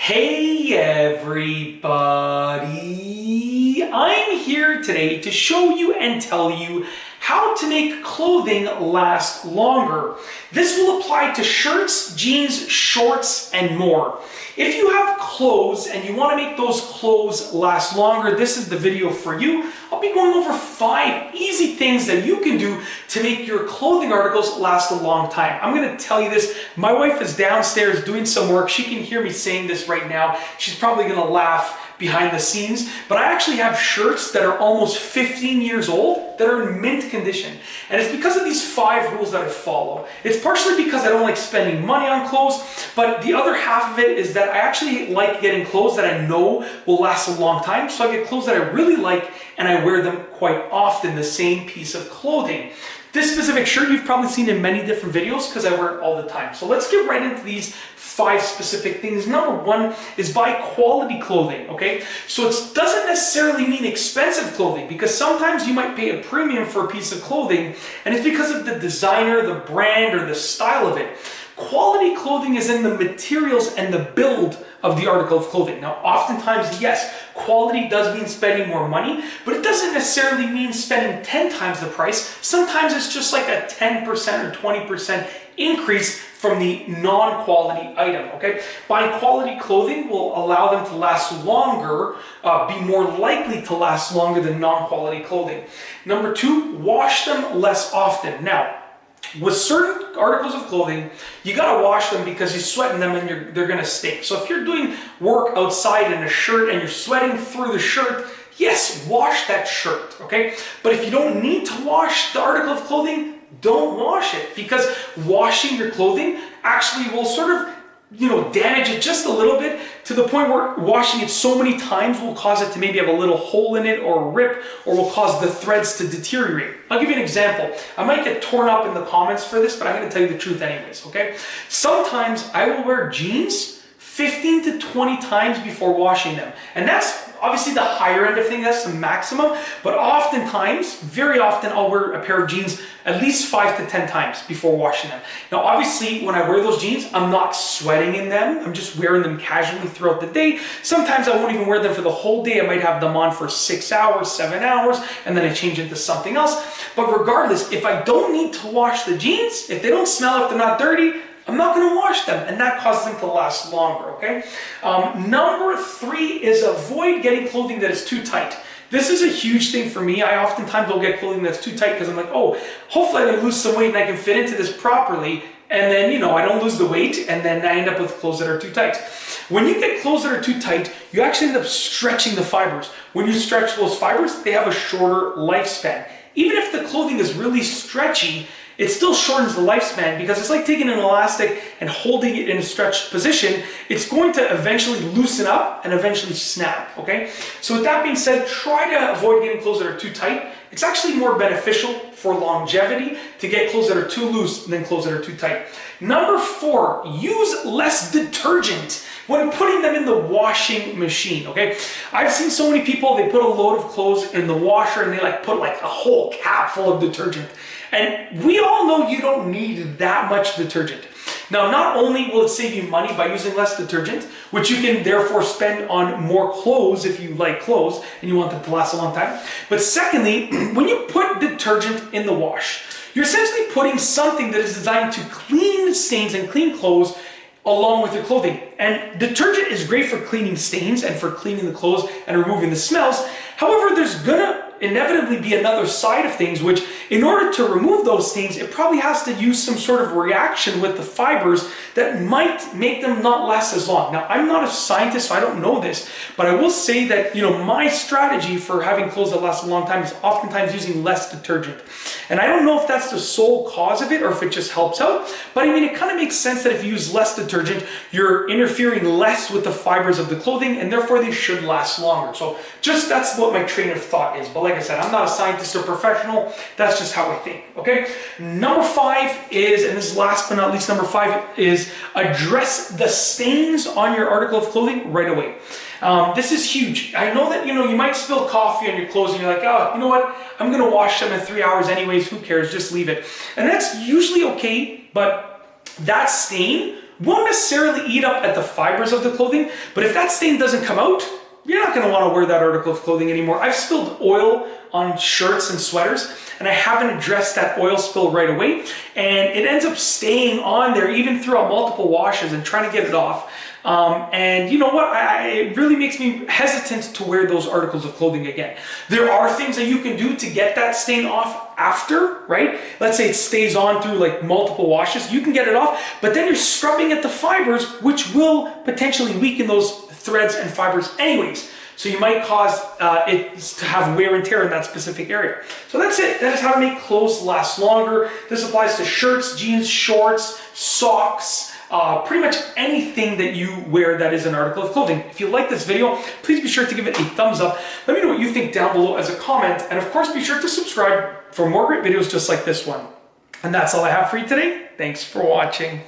Hey everybody! I'm here today to show you and tell you how to make clothing last longer. This will apply to shirts, jeans, shorts, and more. If you have clothes and you want to make those clothes last longer, this is the video for you. I'll be going over 5 easy things that you can do to make your clothing articles last a long time. I'm going to tell you this. My wife is downstairs doing some work. She can hear me saying this right now. She's probably going to laugh behind the scenes, but I actually have shirts that are almost 15 years old that are in mint condition. And it's because of these 5 rules that I follow. It's partially because I don't like spending money on clothes, but the other half of it is that I actually like getting clothes that I know will last a long time. So I get clothes that I really like and I wear them quite often, the same piece of clothing. This specific shirt you've probably seen in many different videos because I wear it all the time. So let's get right into these 5 specific things. Number 1 is buy quality clothing, okay? So it doesn't necessarily mean expensive clothing, because sometimes you might pay a premium for a piece of clothing and it's because of the designer, the brand, or the style of it. Quality clothing is in the materials and the build of the article of clothing. Now, oftentimes, yes, quality does mean spending more money, but it doesn't necessarily mean spending 10 times the price. Sometimes it's just like a 10% or 20% increase from the non-quality item, okay? Buying quality clothing will allow them to last longer, be more likely to last longer than non-quality clothing. Number 2, wash them less often. Now, with certain articles of clothing, you gotta wash them because you're sweating them and they're gonna stink. So if you're doing work outside in a shirt and you're sweating through the shirt, yes, wash that shirt, okay? But if you don't need to wash the article of clothing, don't wash it, because washing your clothing actually will sort of, damage it just a little bit, to the point where washing it so many times will cause it to maybe have a little hole in it or a rip, or will cause the threads to deteriorate. I'll give you an example. I might get torn up in the comments for this, but I'm going to tell you the truth anyways, okay? Sometimes I will wear jeans 15 to 20 times before washing them. And that's obviously the higher end of things, that's the maximum, but oftentimes, very often, I'll wear a pair of jeans at least 5 to 10 times before washing them. Now, obviously, when I wear those jeans, I'm not sweating in them. I'm just wearing them casually throughout the day. Sometimes I won't even wear them for the whole day. I might have them on for 6 hours, 7 hours, and then I change into something else. But regardless, if I don't need to wash the jeans, if they don't smell, if they're not dirty, I'm not going to wash them, and that causes them to last longer, okay? Number 3 is avoid getting clothing that is too tight. This is a huge thing for me. I oftentimes will get clothing that's too tight because I'm like, oh, hopefully I can lose some weight and I can fit into this properly, and then, I don't lose the weight, and then I end up with clothes that are too tight. When you get clothes that are too tight, you actually end up stretching the fibers. When you stretch those fibers, they have a shorter lifespan. Even if the clothing is really stretchy, it still shortens the lifespan, because it's like taking an elastic and holding it in a stretched position. It's going to eventually loosen up and eventually snap, okay? So with that being said, try to avoid getting clothes that are too tight. It's actually more beneficial for longevity to get clothes that are too loose than clothes that are too tight. Number 4, use less detergent when putting them in the washing machine, okay? I've seen so many people, they put a load of clothes in the washer and they put a whole cap full of detergent. And we all know you don't need that much detergent. Now, not only will it save you money by using less detergent, which you can therefore spend on more clothes if you like clothes and you want them to last a long time, but secondly, when you put detergent in the wash, you're essentially putting something that is designed to clean stains and clean clothes along with your clothing. And detergent is great for cleaning stains and for cleaning the clothes and removing the smells. However, there's gonna inevitably be another side of things, which in order to remove those stains, it probably has to use some sort of reaction with the fibers that might make them not last as long. Now, I'm not a scientist, so I don't know this, but I will say that, my strategy for having clothes that last a long time is oftentimes using less detergent. And I don't know if that's the sole cause of it or if it just helps out, but it kind of makes sense that if you use less detergent, you're interfering less with the fibers of the clothing, and therefore they should last longer. So that's what my train of thought is. But like I said, I'm not a scientist or professional. That's just how I think, okay? Number 5 is, and this is last but not least, number 5 is address the stains on your article of clothing right away. This is huge. I know that, you might spill coffee on your clothes and you're like, oh, you know what? I'm going to wash them in 3 hours anyways. Who cares? Just leave it. And that's usually okay, but that stain won't necessarily eat up at the fibers of the clothing, but if that stain doesn't come out, you're not going to want to wear that article of clothing anymore. I've spilled oil on shirts and sweaters, and I haven't addressed that oil spill right away, and it ends up staying on there even throughout multiple washes and trying to get it off. And you know what? It really makes me hesitant to wear those articles of clothing again. There are things that you can do to get that stain off after, right? Let's say it stays on through like multiple washes. You can get it off, but then you're scrubbing at the fibers, which will potentially weaken those threads and fibers anyways. So you might cause it to have wear and tear in that specific area. So that's it. That is how to make clothes last longer. This applies to shirts, jeans, shorts, socks, pretty much anything that you wear that is an article of clothing. If you like this video, please be sure to give it a thumbs up. Let me know what you think down below as a comment. And of course, be sure to subscribe for more great videos just like this one. And that's all I have for you today. Thanks for watching.